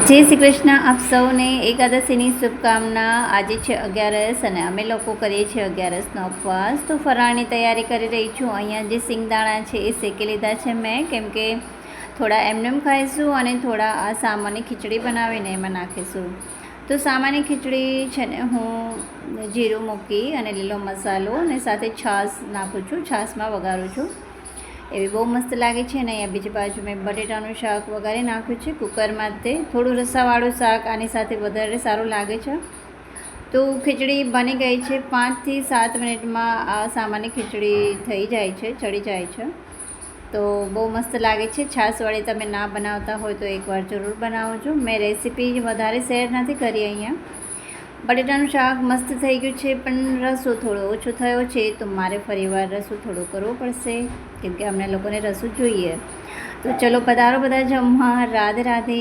જય શ્રી કૃષ્ણ. આપ સૌને એકાદશીની શુભકામના. આજે છે 11 અને અમે લોકો કરીએ છીએ 11નો ઉપવાસ. તો ફરાળની તૈયારી કરી રહી છું. અહીંયા જે સિંગદાણા છે એ શેકી લીધા છે મેં, કેમ કે થોડા એમનેમ ખાઈશું અને થોડા આ સામાની ખીચડી બનાવીને એમાં નાખીશું. તો સામાની ખીચડી છે ને હું જીરું મૂકી અને લીલો મસાલો અને સાથે છાશ નાખું છું, છાશમાં વઘારું છું. એવી બહુ મસ્ત લાગે છે. અને અહીંયા બીજી બાજુ મેં બટેટાનું શાક વઘારી નાખ્યું છે કુકરમાં. તે થોડું રસાવાળું શાક આની સાથે વધારે સારું લાગે છે. તો ખીચડી બની ગઈ છે. 5 થી 7 મિનિટમાં આ સામાન્ય ખીચડી થઈ જાય છે, ચડી જાય છે. તો બહુ મસ્ત લાગે છે. છાશવાળી તમે ના બનાવતા હોય તો એકવાર જરૂર બનાવજો. મેં રેસીપી વધારે શેર નથી કરી અહીંયા. બટેટાનું શાક મસ્ત થઈ ગયું છે, પણ રસો થોડો ઓછો થયો છે, તો મારે ફરીવાર રસો થોડો કરવો પડશે, કેમ કે અમને લોકોને રસો જોઈએ. તો ચલો પધારો બધા જમવા. રાધે રાધે.